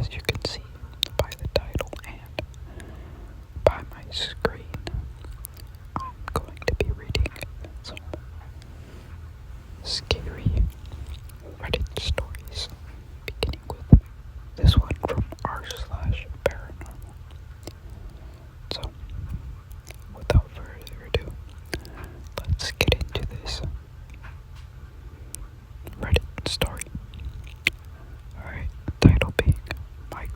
as you can see by the title and by my screen, I'm going to be reading some scary Reddit stories, beginning with this one from r/paranormal. So, without further ado, let's get into this Reddit story. Alright, title being, "My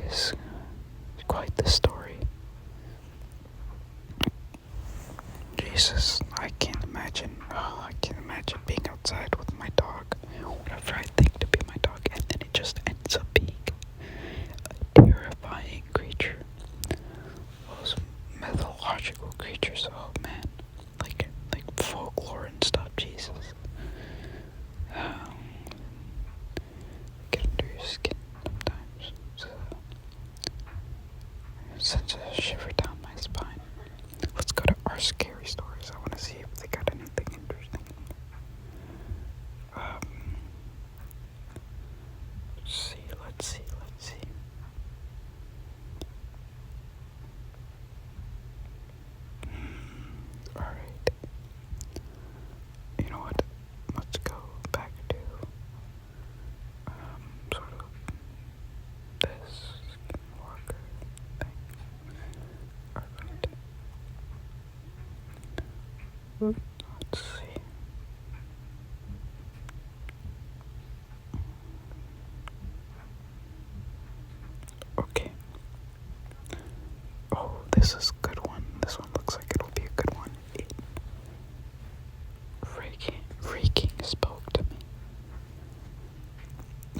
is quite the story. Jesus, I can't imagine. Oh, I can't imagine being outside with my dog, whatever I think to be my dog, and then it just ends up being a terrifying creature. Those mythological creatures, oh man, like folklore and stuff. Jesus, get under your skin sometimes. Sends a shiver down my spine. Let's go to our scary stories. I want to see if they got anything interesting. Let's see. Alright. You know what? Let's go back to, sort of this skinwalker thing. Alright. Let's see. Okay. Oh, this is a good one. This one looks like it'll be a good one. It freaking spoke to me.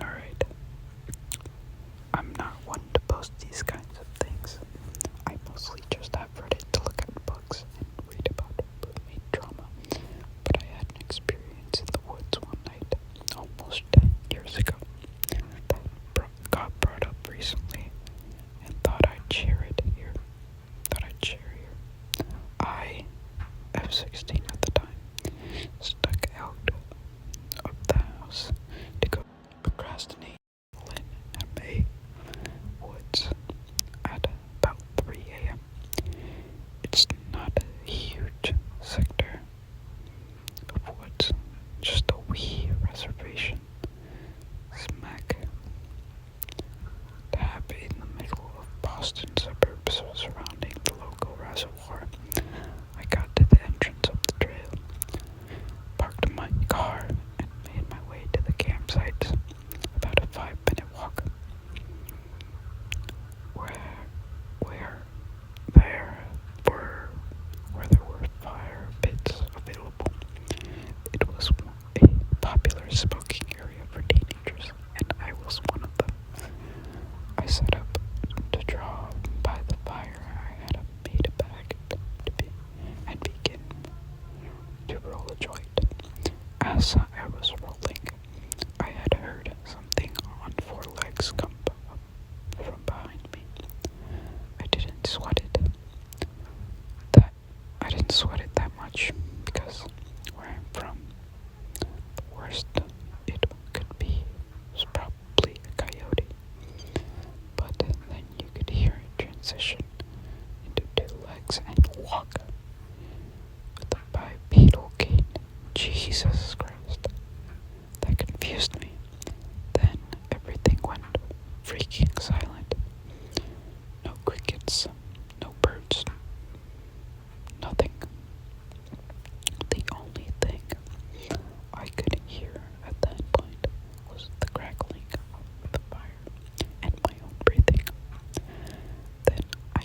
Alright. I'm not one to post these kinds of things. I mostly just have Reddit to look at books and read about roommate drama. But I had an experience in the woods one night, almost 10 years ago, that got brought up recently and thought I'd share it here. I, F16 at the time, stuck out of the house to go procrastinate in MA woods at about 3 a.m. It's not a huge sector of woods, just a wee reservation smack dab in the middle of Boston suburbs surrounding the local reservoir. I got to the entrance of the trail, parked my car, and made my way to the campsite, about a 5-minute walk. Where there were fire pits available. It was a popular smoking area for teenagers, and I was one of them. I set up to draw by the fire. I had made a bag and begin to roll a joint. As I was rolling, I had heard something on 4 legs come up from behind me. I didn't sweat it that much, because where I'm from, the worst it could be was probably a coyote. But then you could hear it transition into 2 legs and walk with a bipedal gait. Jesus Christ. That confused me. Then everything went freaking silent. No crickets, no birds, nothing. The only thing I could hear at that point was the crackling of the fire and my own breathing. Then I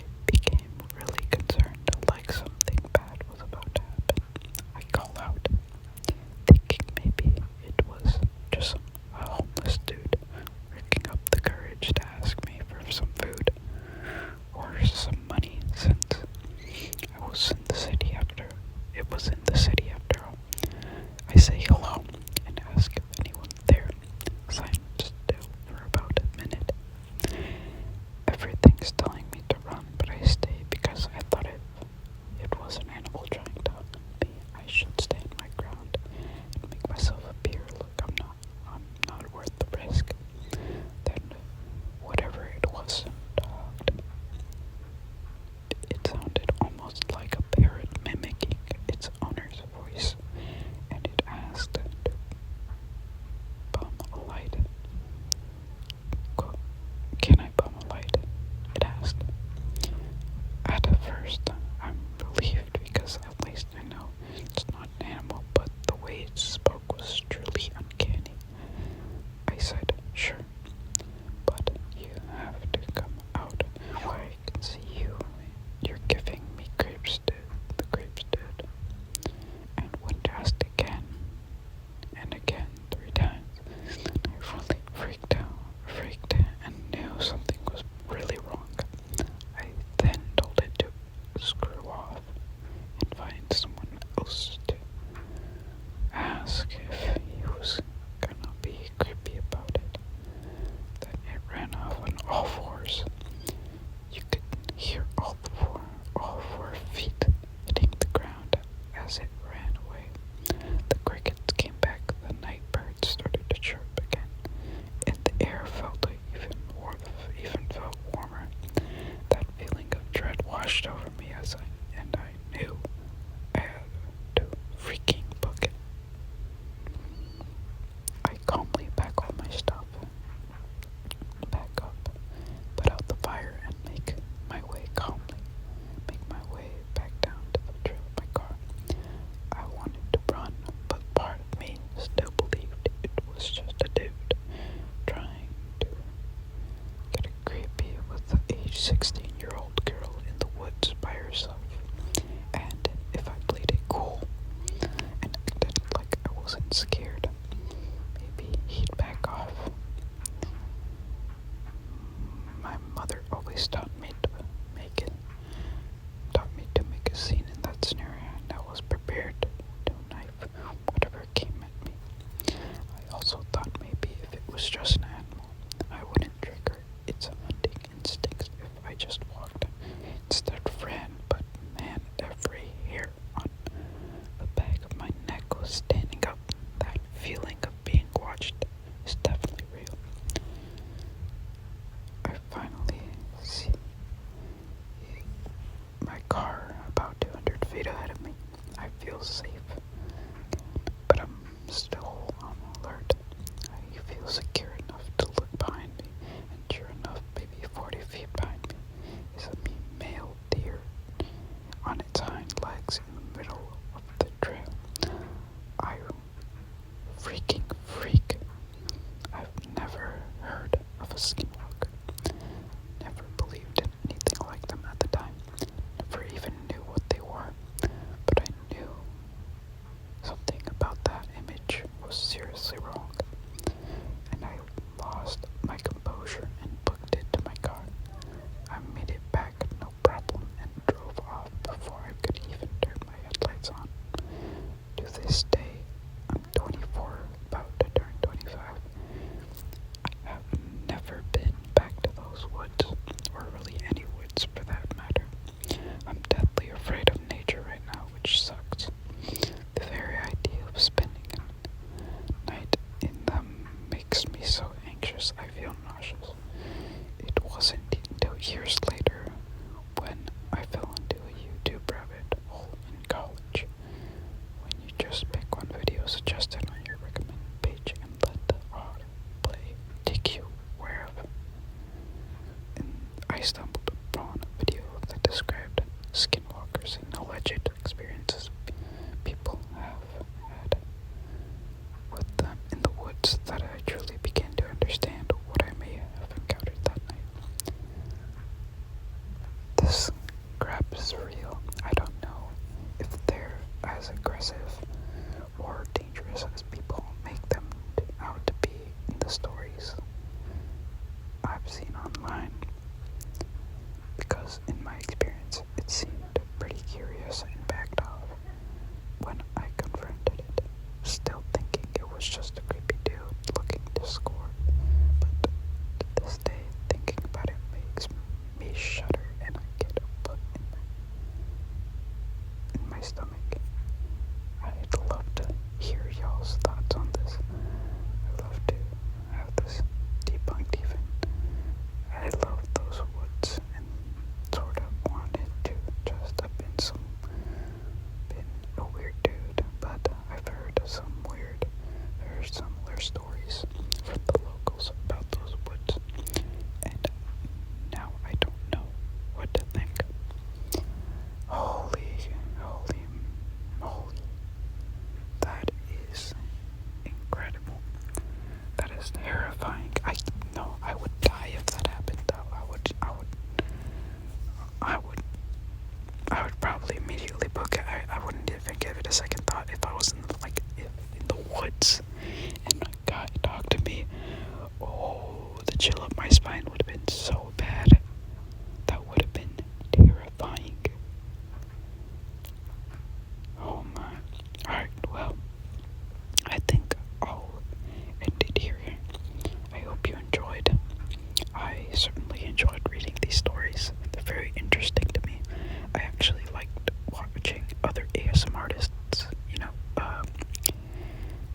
16-year-old girl in the woods by herself. And if I played it cool and acted like I wasn't scared, maybe he'd back off. My mother always taught me to make a scene in that scenario, and I was prepared to knife whatever came at me. I also thought maybe if it was just an animal, I wouldn't trigger its hunting instincts if I just walked instead of ran, but man, every hair on the back of my neck was standing up. That feeling of being watched is definitely real. I finally see my car about 200 feet ahead of me. I feel safe, but I'm still on alert. I feel secure enough to look behind me, and sure enough, maybe 40 feet behind me is a male deer on its hind legs in the middle of the trail. I freaking freak. I've never heard of a skinwalker. Never believed in anything like them at the time. Never even knew what they were. But I knew something about that image was seriously wrong. And I lost my composure and booked it to my car. I made it back no problem and drove off before I could even turn my headlights on. To this day, I'm 24, about to turn 25. I have never been back to those woods, or really any woods for that matter. I'm deathly afraid of nature right now, which sucks. The very idea of spending a night in them makes me so anxious I feel nauseous. It wasn't until years later when I fell into a YouTube rabbit hole in college, when you just pick one video suggested on your recommended page and let the play take you wherever. And I stumbled upon a video that described skinwalkers and alleged experiences people have had with them in the woods that I truly began to understand what I may have encountered that night. This crap is real. I don't know if they're as aggressive or dangerous as people make them out to be in the stories I've seen online, because in my experience it seemed pretty curious and backed off when I confronted it, still thinking it was just a creepy dude looking to score. But to this day, thinking about it makes me shudder, and I get a put in my stomach. I'd love to hear y'all's thoughts on this. I'd love to have this debunked even. I love those woods and sort of wanted to just have been a weird dude, but I've heard some very similar stories from the locals about those woods, and now I don't know what to think. Holy moly. That is incredible. That is terrifying. I would die if that happened though. I would probably immediately book it. I wouldn't even give it a second thought if I was in the woods and a guy talked to me. Oh, the chill up my spine would have been so bad. That would have been terrifying. Oh my. Alright, well, I think I'll end it here. I hope you enjoyed. I certainly enjoyed reading these stories. They're very interesting to me. I actually liked watching other ASM artists,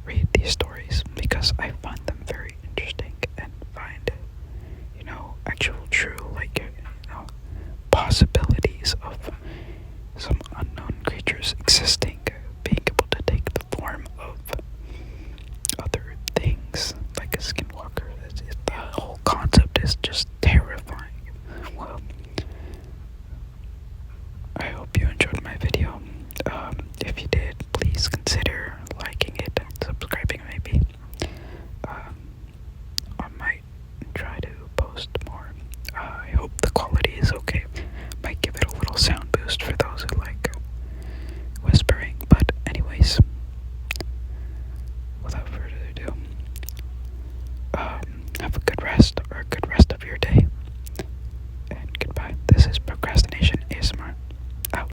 read these stories, because I find them very interesting and find, actual true, possibilities of some unknown creatures existing.